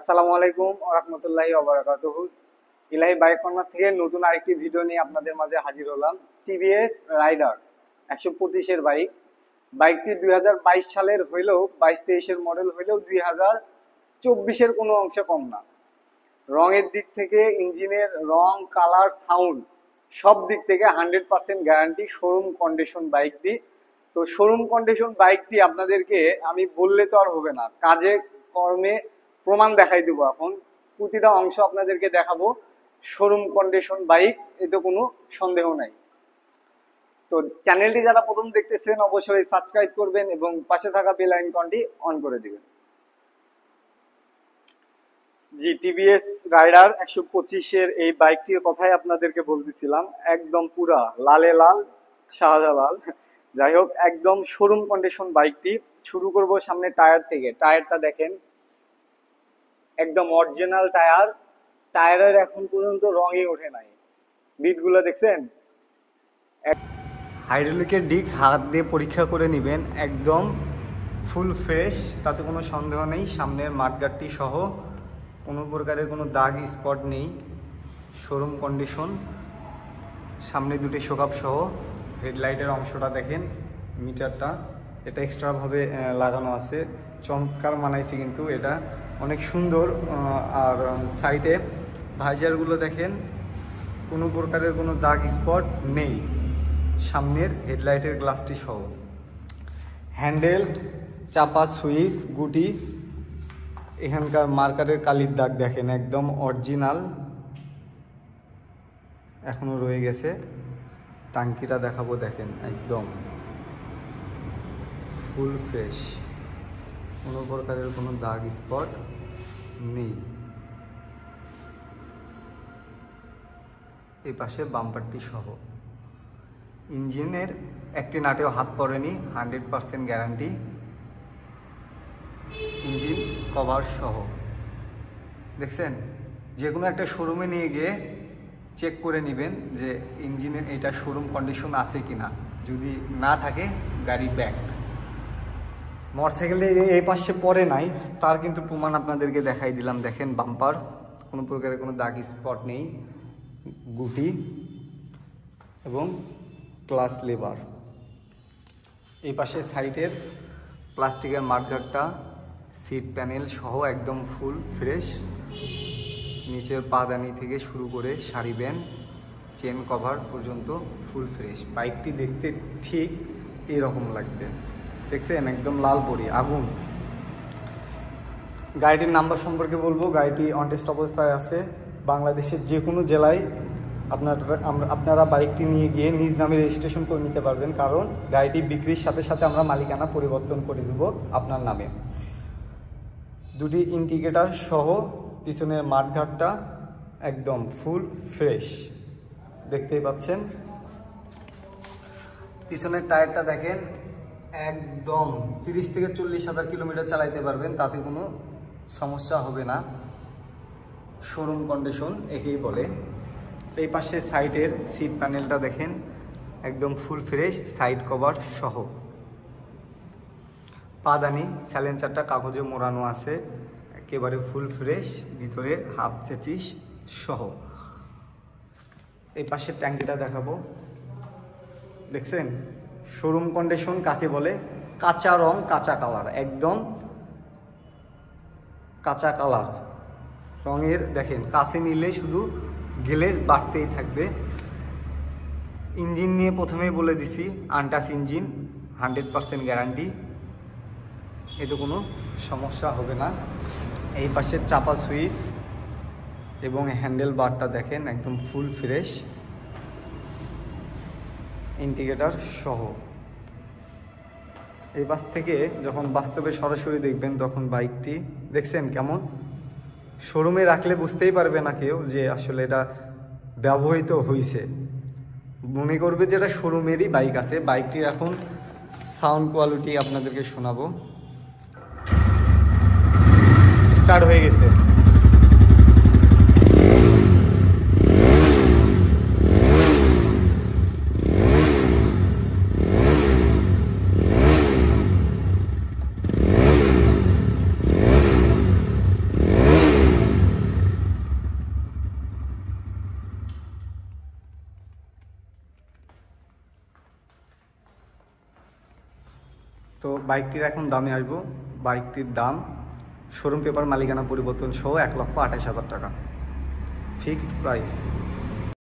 আসসালামু আলাইকুম ওয়া রাহমাতুল্লাহি ওয়া বারাকাতুহু। ইলাহি বাইক কর্নার থেকে নতুন আরেকটি ভিডিও নিয়ে আপনাদের মাঝে হাজির হলাম। টিভিএস রাইডার 125 এর বাইকটি 2022 সালের হইলেও 22-23 এর মডেল হইলেও 2024 এর কোনো অংশে কম না। রঙের দিক থেকে, ইঞ্জিনের রং, কালার, সাউন্ড সব দিক থেকে 100% গ্যারান্টি। শোরুম কন্ডিশন বাইকটি। তো শোরুম কন্ডিশন বাইকটি আপনাদেরকে আমি বললে তো আর হবে না, কাজে কর্মে প্রমাণ দেখাই দেবো। এখন প্রতিটা অংশ আপনাদেরকে দেখাবো। শোরুম কন্ডিশন বাইক, এতে কোনো সন্দেহ নাই। তো চ্যানেলটি যারা প্রথম দেখতেছেন অবশ্যই সাবস্ক্রাইব করবেন এবং পাশে থাকা বেল আইকনটি অন করে দিবেন। জি, টিভিএস রাইডার 125 এর এই বাইকটির কথাই আপনাদেরকে বলতেছিলাম। একদম পুরা লালে লাল, শাহজালাল। যাই হোক, একদম শোরুম কন্ডিশন বাইকটি। শুরু করব সামনে টায়ার থেকে। টায়ারটা দেখেন, একদম অরিজিনাল টায়ার। টায়ারের এখন পর্যন্ত রঙই ওঠে নাই। বিটগুলো দেখছেন? হাইড্রোলিকের ডিস্ক হাত দিয়ে পরীক্ষা করে নেবেন, একদম ফুল ফ্রেশ, তাতে কোনো সন্দেহ নেই। সামনের মাঠগার্ডটি সহ কোনো প্রকারের কোনো দাগ স্পট নেই। Showroom condition. সামনে দুটি শোকাপ সহ। হেডলাইটের অংশটা দেখেন, মিটারটা এটা এক্সট্রাভাবে লাগানো আছে। চমৎকার মানাইছে কিন্তু এটা, অনেক সুন্দর। আর সাইডে ভাইজারগুলো দেখেন, কোনো প্রকারের কোনো দাগ স্পট নেই। সামনের হেডলাইটের গ্লাসটি সহ। হ্যান্ডেল, চাপা, সুইচ, গুটি, এখানকার মার্কারের কালির দাগ দেখেন, একদম অরিজিনাল এখনো রয়ে গেছে। টাঙ্কিটা দেখাবো, দেখেন একদম ফুল ফ্রেশ, কোনো প্রকারের কোনো দাগ স্পট নেই। এই পাশে বাম্পারটি সহ। ইঞ্জিনের একটি নাটেও হাত পড়েনি, 100% গ্যারান্টি। ইঞ্জিন কভার সহ। দেখছেন, যে কোনো একটা শোরুমে নিয়ে গিয়ে চেক করে নেবেন যে ইঞ্জিনের এটা শোরুম কন্ডিশন আছে কিনা। যদি না থাকে গাড়ি ব্যাক। মোটরসাইকেলে এই পাশে পড়ে নাই, তার কিন্তু প্রমাণ আপনাদেরকে দেখাই দিলাম। দেখেন বাম্পার, কোনো প্রকারের কোনো দাগ স্পট নেই। গুটি এবং ক্লাচ লেবার। এই পাশে সাইডের প্লাস্টিকের মাঠগার্ডটা, সিট প্যানেল সহ একদম ফুল ফ্রেশ। নিচের পাদানি থেকে শুরু করে সারি ব্যান্ড, চেন কভার পর্যন্ত ফুল ফ্রেশ। বাইকটি দেখতে ঠিক এরকম লাগবে। দেখছেন, একদম লাল পরি, আগুন। গাড়িটির নাম্বার সম্পর্কে বলবো, গাড়িটি অন টেস্ট অবস্থায় আছে। বাংলাদেশের যে কোনো জেলায় আপনারা বাইকটি নিয়ে গিয়ে নিজ নামে রেজিস্ট্রেশন করে নিতে পারবেন, কারণ গাড়িটি বিক্রির সাথে সাথে আমরা মালিকানা পরিবর্তন করে দেব আপনার নামে। দুটি ইন্ডিকেটার সহ পিছনের মাঠঘাটটা একদম ফুল ফ্রেশ, দেখতেই পাচ্ছেন। পিছনের টায়ারটা দেখেন, একদম 30 থেকে 40,000 কিলোমিটার চালাইতে পারবেন, তাতে কোনো সমস্যা হবে না। শোরুম কন্ডিশন একেই বলে। এই পাশে সাইডের সিট প্যানেলটা দেখেন, একদম ফুল ফ্রেশ, সাইড কভার সহ। পাদানি স্যালেন্সারটা কাগজে মোড়ানো আছে, একেবারে ফুল ফ্রেশ, ভিতরে হাফ চেচিস সহ। এই পাশের ট্যাঙ্কিটা দেখাবো, দেখছেন শোরুম কন্ডিশন কাকে বলে। কাঁচা রং, কাঁচা কালার, একদম কাঁচা কালার রঙের। দেখেন, কাছে নিলে শুধু গ্লেজ বাড়তেই থাকবে। ইঞ্জিন নিয়ে প্রথমেই বলে দিছি, আনটাচ ইঞ্জিন, 100% গ্যারান্টি, এতে কোনো সমস্যা হবে না। এই পাশের চাপা সুইচ এবং হ্যান্ডেল বারটা দেখেন, একদম ফুল ফ্রেশ, ইন্ডিকেটর সহ। এই পাশ থেকে যখন বাস্তবে সরাসরি দেখবেন, তখন বাইকটি দেখছেন কেমন। শোরুমে রাখলে বুঝতেই পারবে না কেউ যে আসলে এটা ব্যবহৃত হয়েছে, মনে করবে যেটা শোরুমেরই বাইক আছে। বাইকটির এখন সাউন্ড কোয়ালিটি আপনাদেরকে শোনাবো। স্টার্ট হয়ে গেছে। তো বাইকটির এখন দামে আসবো। বাইকটির দাম শোরুম পেপার মালিকানা পরিবর্তন সহ 1,28,000 টাকা ফিক্সড প্রাইস।